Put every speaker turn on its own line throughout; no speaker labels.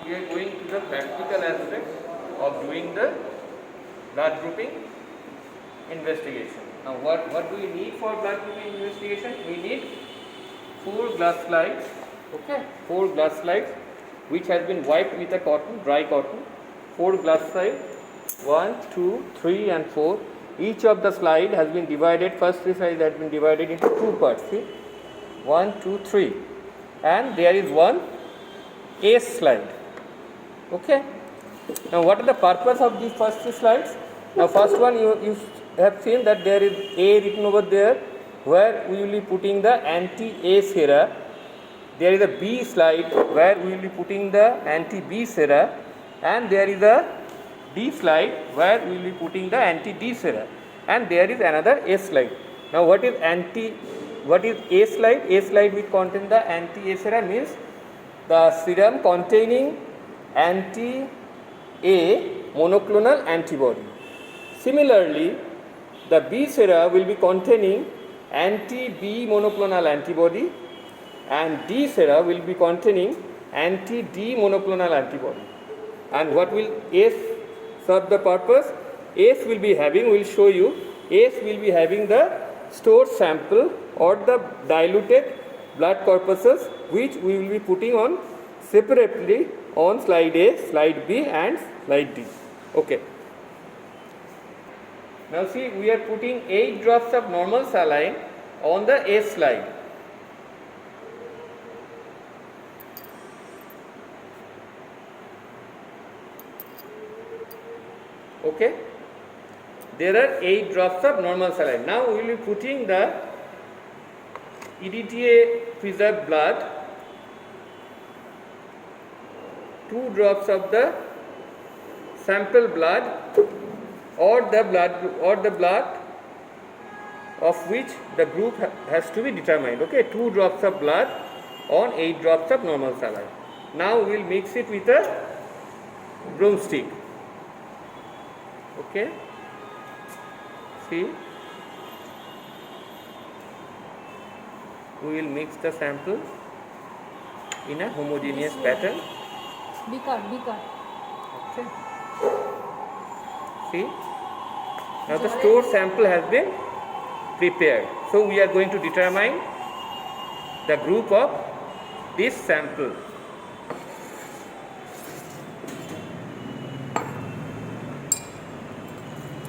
we are going to the practical aspect of doing the blood grouping investigation. Now what do we need for blood grouping investigation? We need 4 glass slides, okay, 4 glass slides which has been wiped with a cotton, dry cotton. 4 glass slides, 1, 2, 3 and 4. Each of the slide has been divided, first 3 slides have been divided into 2 parts, see, 1, 2, 3, and there is one ace slide, okay. Now what is the purpose of these first 3 slides? Now first one you have seen that there is A written over there, where we will be putting the anti-A sera. There is a B slide where we will be putting the anti-B sera, and there is a D slide where we will be putting the anti-D sera, and there is another A slide. Now what is A slide? A slide which contain the anti-A sera means the serum containing anti-A monoclonal antibody. Similarly, the B sera will be containing anti-B monoclonal antibody, and D sera will be containing anti-D monoclonal antibody. And what will ACE serve the purpose? ACE will be having, we will show you, ACE will be having the stored sample or the diluted blood corpuscles which we will be putting on separately on slide A, slide B and slide D. Okay. Now see, we are putting 8 drops of normal saline on the A slide. Okay. There are 8 drops of normal saline. Now we will be putting the EDTA preserved blood, 2 drops of the sample blood or the blood of which the group has to be determined. Okay, 2 drops of blood on 8 drops of normal saline. Now we will mix it with a broomstick. Okay, see, we will mix the sample in a homogeneous pattern.
Beaker.
Okay. See, now the stored sample has been prepared. So we are going to determine the group of this sample.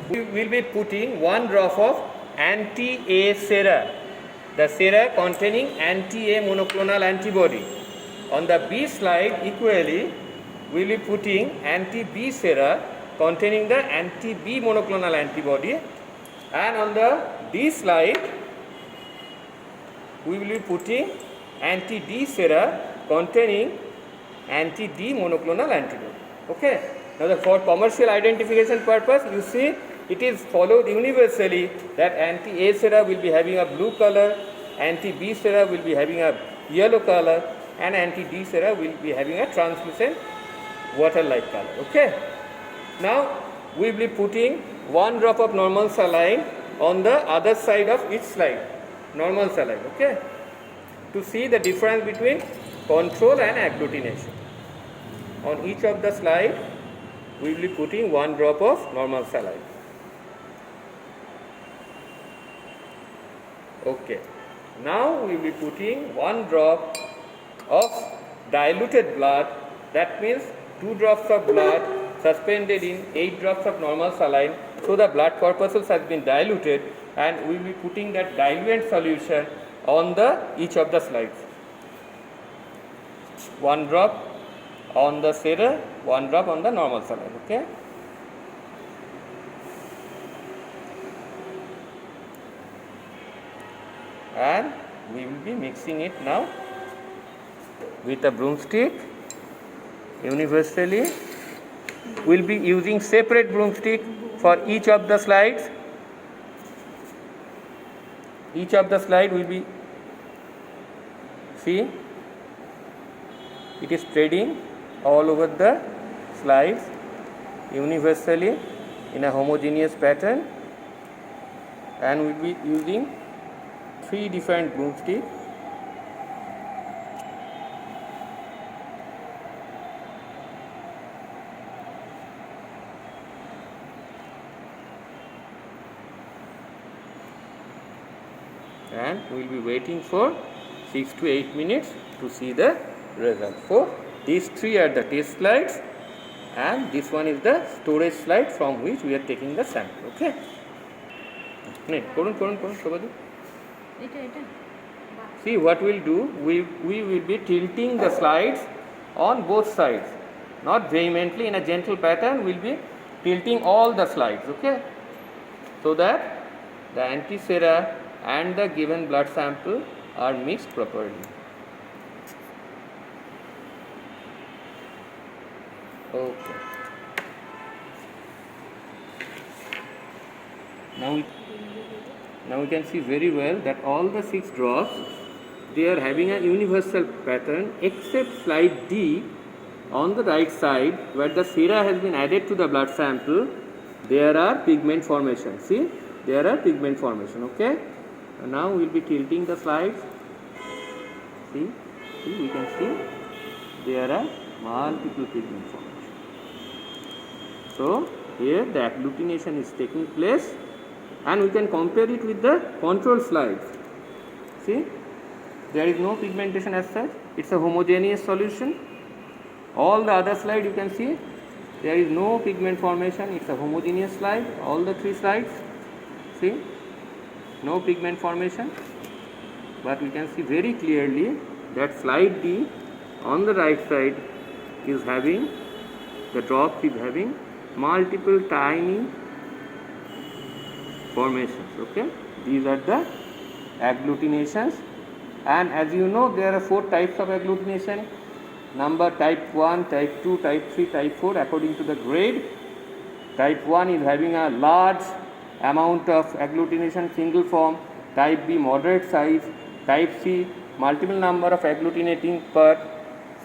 We will be putting 1 drop of anti-A sera, the sera containing anti-A monoclonal antibody. On the B slide equally, we will be putting anti-B sera containing the anti-B monoclonal antibody, and on the D slide, we will be putting anti-D sera containing anti-D monoclonal antibody. Okay. Now for commercial identification purpose, you see, it is followed universally that anti-A sera will be having a blue color, anti-B sera will be having a yellow color, and anti-D sera will be having a translucent water-like color. Okay. Now we will be putting 1 drop of normal saline on the other side of each slide, normal saline. Okay, to see the difference between control and agglutination. On each of the slide, we will be putting 1 drop of normal saline. Okay. Now we will be putting 1 drop of diluted blood, that means 2 drops of blood suspended in 8 drops of normal saline. So the blood corpuscles has been diluted, and we will be putting that diluent solution on each of the slides. 1 drop on the sera, 1 drop on the normal saline. Okay. And we will be mixing it now with a broomstick universally. We will be using separate broomstick for each of the slides. Each of the slide will be, see, it is spreading all over the slides universally in a homogeneous pattern, and we will be using 3 different broomsticks. and we will be waiting for 6 to 8 minutes to see the result. So these three are the test slides and this one is the storage slide from which we are taking the sample. Okay. See what we'll do, we will be tilting the slides on both sides, not vehemently, in a gentle pattern. We'll be tilting all the slides, okay, so that the anti-sera and the given blood sample are mixed properly. Okay. Now we can see very well that all the 6 drops, they are having a universal pattern except slide D on the right side, where the sera has been added to the blood sample. There are pigment formation. See, there are pigment formation. Okay. And now we will be tilting the slides. See, we can see there are multiple pigment formation. So here the agglutination is taking place, and we can compare it with the control slides. See, there is no pigmentation as such. It's a homogeneous solution. All the other slides you can see there is no pigment formation. It's a homogeneous slide. All the 3 slides, see, no pigment formation. But we can see very clearly that slide D on the right side is having, the drop is having multiple tiny formations. Okay, these are the agglutinations, and as you know, there are 4 types of agglutination. Number type 1, type 2, type 3, type 4 according to the grade. Type 1 is having a large amount of agglutination, single form. Type B, moderate size. Type C, multiple number of agglutinating parts,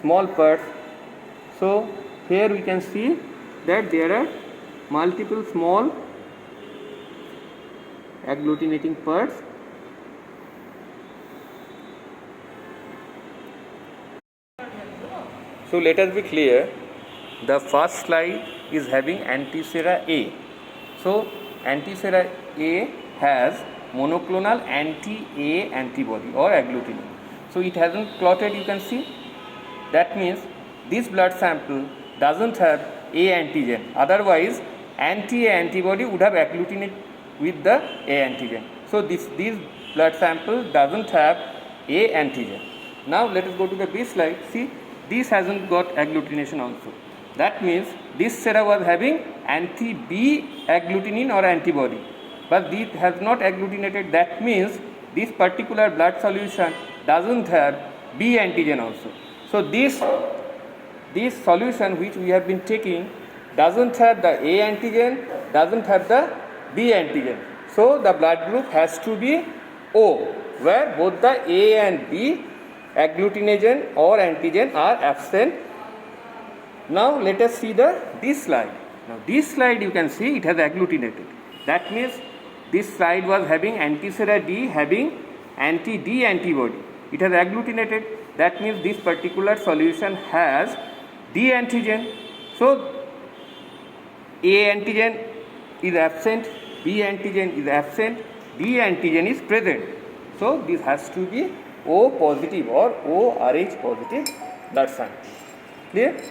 small parts. So here we can see that there are multiple small agglutinating parts. So let us be clear, the first slide is having anti-sera A. So anti-sera A has monoclonal anti-A antibody or agglutinin. So it hasn't clotted, you can see. That means this blood sample doesn't have A antigen. Otherwise, anti-A antibody would have agglutinated with the A antigen. So this blood sample doesn't have A antigen. Now let us go to the B slide. See, this hasn't got agglutination also. That means this sera was having anti-B agglutinin or antibody, but this has not agglutinated. That means this particular blood solution doesn't have B antigen also. So this solution which we have been taking doesn't have the A antigen, doesn't have the B antigen. So the blood group has to be O, where both the A and B agglutinogen or antigen are absent. Now let us see this slide. Now this slide you can see it has agglutinated. That means this slide was having anti-sera D having anti-D antibody. It has agglutinated. That means this particular solution has D antigen. So A antigen is absent, B antigen is absent, D antigen is present. So this has to be O positive or ORH positive blood sample. Clear?